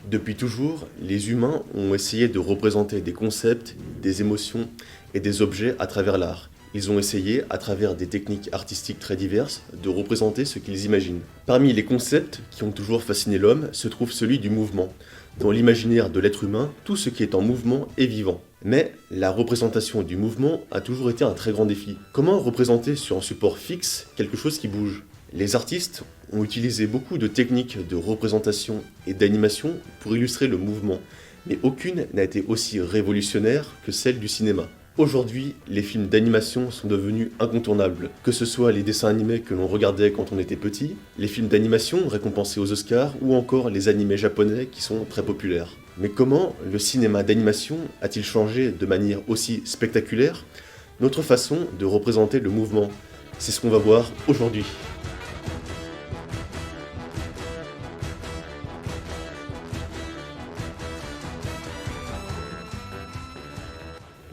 Depuis toujours, les humains ont essayé de représenter des concepts, des émotions et des objets à travers l'art. Ils ont essayé, à travers des techniques artistiques très diverses, de représenter ce qu'ils imaginent. Parmi les concepts qui ont toujours fasciné l'homme se trouve celui du mouvement. Dans l'imaginaire de l'être humain, tout ce qui est en mouvement est vivant. Mais la représentation du mouvement a toujours été un très grand défi. Comment représenter sur un support fixe quelque chose qui bouge ? Les artistes ont utilisé beaucoup de techniques de représentation et d'animation pour illustrer le mouvement, mais aucune n'a été aussi révolutionnaire que celle du cinéma. Aujourd'hui, les films d'animation sont devenus incontournables, que ce soit les dessins animés que l'on regardait quand on était petit, les films d'animation récompensés aux Oscars ou encore les animés japonais qui sont très populaires. Mais comment le cinéma d'animation a-t-il changé de manière aussi spectaculaire notre façon de représenter le mouvement? C'est ce qu'on va voir aujourd'hui.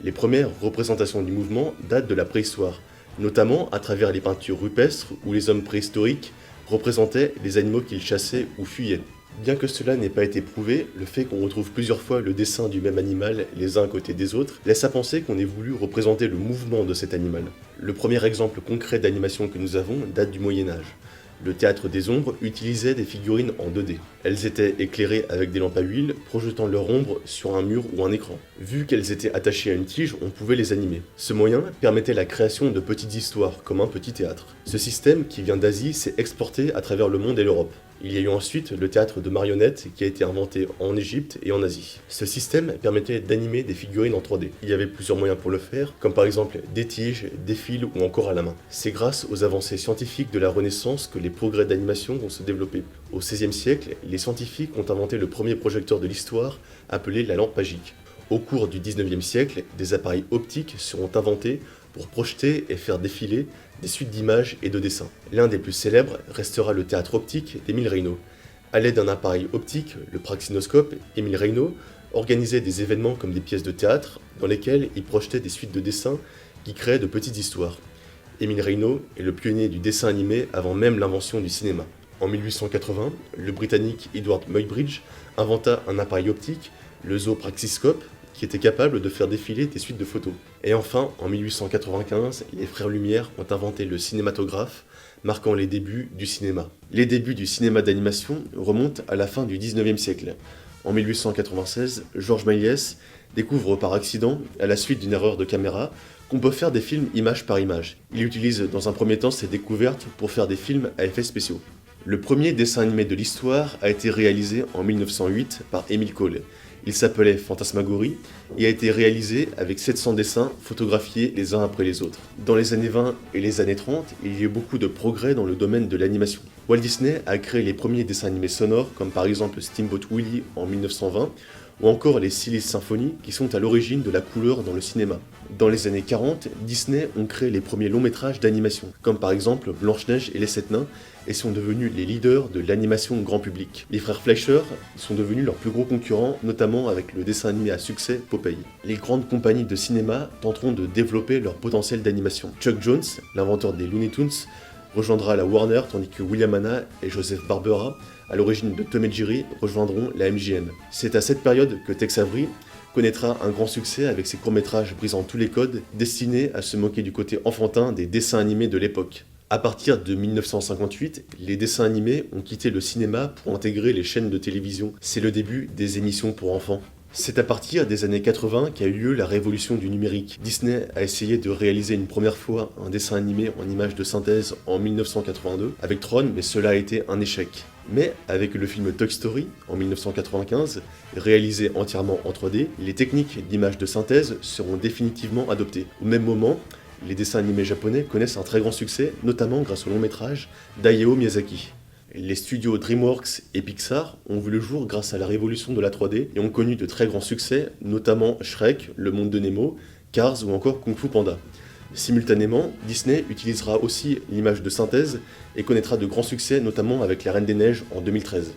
Les premières représentations du mouvement datent de la préhistoire, notamment à travers les peintures rupestres où les hommes préhistoriques représentaient les animaux qu'ils chassaient ou fuyaient. Bien que cela n'ait pas été prouvé, le fait qu'on retrouve plusieurs fois le dessin du même animal les uns à côté des autres laisse à penser qu'on ait voulu représenter le mouvement de cet animal. Le premier exemple concret d'animation que nous avons date du Moyen-Âge. Le théâtre des ombres utilisait des figurines en 2D. Elles étaient éclairées avec des lampes à huile, projetant leur ombre sur un mur ou un écran. Vu qu'elles étaient attachées à une tige, on pouvait les animer. Ce moyen permettait la création de petites histoires, comme un petit théâtre. Ce système, qui vient d'Asie, s'est exporté à travers le monde et l'Europe. Il y a eu ensuite le théâtre de marionnettes qui a été inventé en Égypte et en Asie. Ce système permettait d'animer des figurines en 3D. Il y avait plusieurs moyens pour le faire, comme par exemple des tiges, des fils ou encore à la main. C'est grâce aux avancées scientifiques de la Renaissance que les progrès d'animation vont se développer. Au XVIe siècle, les scientifiques ont inventé le premier projecteur de l'histoire, appelé la lampe magique. Au cours du XIXe siècle, des appareils optiques seront inventés pour projeter et faire défiler des suites d'images et de dessins. L'un des plus célèbres restera le théâtre optique d'Émile Reynaud. À l'aide d'un appareil optique, le praxinoscope, Émile Reynaud organisait des événements comme des pièces de théâtre dans lesquelles il projetait des suites de dessins qui créaient de petites histoires. Émile Reynaud est le pionnier du dessin animé avant même l'invention du cinéma. En 1880, le Britannique Edward Muybridge inventa un appareil optique, le zoopraxiscope, qui était capable de faire défiler des suites de photos. Et enfin, en 1895, les frères Lumière ont inventé le cinématographe, marquant les débuts du cinéma. Les débuts du cinéma d'animation remontent à la fin du XIXe siècle. En 1896, Georges Méliès découvre par accident, à la suite d'une erreur de caméra, qu'on peut faire des films image par image. Il utilise dans un premier temps ces découvertes pour faire des films à effets spéciaux. Le premier dessin animé de l'histoire a été réalisé en 1908 par Émile Cole. Il s'appelait Fantasmagorie et a été réalisé avec 700 dessins photographiés les uns après les autres. Dans les années 20 et les années 30, il y a eu beaucoup de progrès dans le domaine de l'animation. Walt Disney a créé les premiers dessins animés sonores, comme par exemple Steamboat Willie en 1920, ou encore les Silly Symphony qui sont à l'origine de la couleur dans le cinéma. Dans les années 40, Disney ont créé les premiers longs métrages d'animation, comme par exemple Blanche-Neige et les Sept Nains, et sont devenus les leaders de l'animation grand public. Les frères Fleischer sont devenus leurs plus gros concurrents, notamment avec le dessin animé à succès Popeye. Les grandes compagnies de cinéma tenteront de développer leur potentiel d'animation. Chuck Jones, l'inventeur des Looney Tunes, rejoindra la Warner, tandis que William Hanna et Joseph Barbera, à l'origine de Tom et Jerry, rejoindront la MGM. C'est à cette période que Tex Avery connaîtra un grand succès avec ses courts-métrages brisant tous les codes, destinés à se moquer du côté enfantin des dessins animés de l'époque. À partir de 1958, les dessins animés ont quitté le cinéma pour intégrer les chaînes de télévision. C'est le début des émissions pour enfants. C'est à partir des années 80 qu'a eu lieu la révolution du numérique. Disney a essayé de réaliser une première fois un dessin animé en images de synthèse en 1982 avec Tron, mais cela a été un échec. Mais avec le film Toy Story en 1995, réalisé entièrement en 3D, les techniques d'image de synthèse seront définitivement adoptées. Au même moment, les dessins animés japonais connaissent un très grand succès, notamment grâce au long métrage d'Hayao Miyazaki. Les studios DreamWorks et Pixar ont vu le jour grâce à la révolution de la 3D et ont connu de très grands succès, notamment Shrek, Le Monde de Nemo, Cars ou encore Kung Fu Panda. Simultanément, Disney utilisera aussi l'image de synthèse et connaîtra de grands succès, notamment avec La Reine des Neiges en 2013.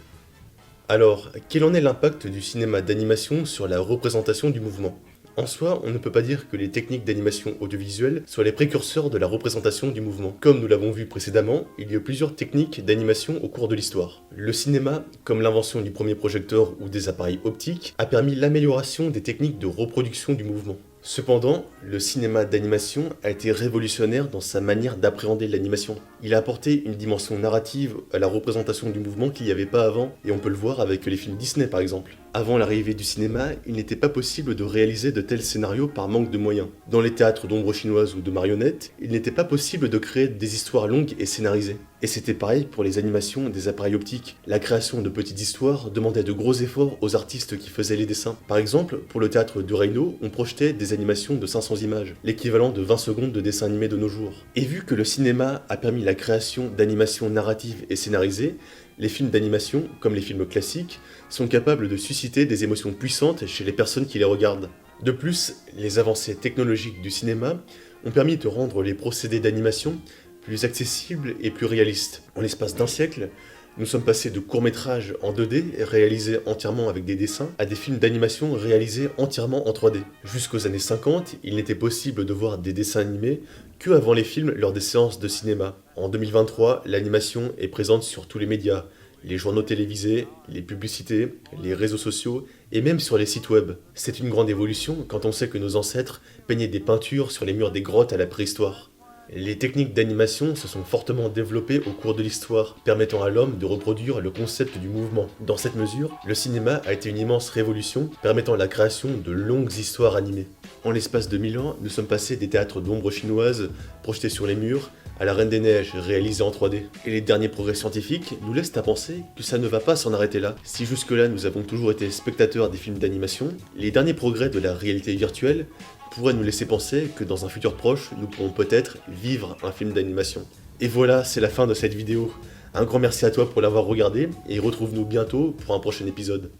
Alors, quel en est l'impact du cinéma d'animation sur la représentation du mouvement ? En soi, on ne peut pas dire que les techniques d'animation audiovisuelle soient les précurseurs de la représentation du mouvement. Comme nous l'avons vu précédemment, il y a plusieurs techniques d'animation au cours de l'histoire. Le cinéma, comme l'invention du premier projecteur ou des appareils optiques, a permis l'amélioration des techniques de reproduction du mouvement. Cependant, le cinéma d'animation a été révolutionnaire dans sa manière d'appréhender l'animation. Il a apporté une dimension narrative à la représentation du mouvement qu'il n'y avait pas avant, et on peut le voir avec les films Disney par exemple. Avant l'arrivée du cinéma, il n'était pas possible de réaliser de tels scénarios par manque de moyens. Dans les théâtres d'ombre chinoise ou de marionnettes, il n'était pas possible de créer des histoires longues et scénarisées. Et c'était pareil pour les animations des appareils optiques. La création de petites histoires demandait de gros efforts aux artistes qui faisaient les dessins. Par exemple, pour le théâtre de Reino, on projetait des animations de 500 images, l'équivalent de 20 secondes de dessin animé de nos jours. Et vu que le cinéma a permis la création d'animations narratives et scénarisées, les films d'animation, comme les films classiques, sont capables de susciter des émotions puissantes chez les personnes qui les regardent. De plus, les avancées technologiques du cinéma ont permis de rendre les procédés d'animation plus accessibles et plus réalistes. En l'espace d'un siècle, nous sommes passés de courts-métrages en 2D réalisés entièrement avec des dessins à des films d'animation réalisés entièrement en 3D. Jusqu'aux années 50, il n'était possible de voir des dessins animés que avant les films lors des séances de cinéma. En 2023, l'animation est présente sur tous les médias, les journaux télévisés, les publicités, les réseaux sociaux et même sur les sites web. C'est une grande évolution quand on sait que nos ancêtres peignaient des peintures sur les murs des grottes à la préhistoire. Les techniques d'animation se sont fortement développées au cours de l'histoire, permettant à l'homme de reproduire le concept du mouvement. Dans cette mesure, le cinéma a été une immense révolution, permettant la création de longues histoires animées. En l'espace de 1000 ans, nous sommes passés des théâtres d'ombre chinoise projetés sur les murs, à la Reine des Neiges réalisée en 3D. Et les derniers progrès scientifiques nous laissent à penser que ça ne va pas s'en arrêter là. Si jusque-là nous avons toujours été spectateurs des films d'animation, les derniers progrès de la réalité virtuelle pourrait nous laisser penser que dans un futur proche, nous pourrons peut-être vivre un film d'animation. Et voilà, c'est la fin de cette vidéo. Un grand merci à toi pour l'avoir regardé et retrouve-nous bientôt pour un prochain épisode.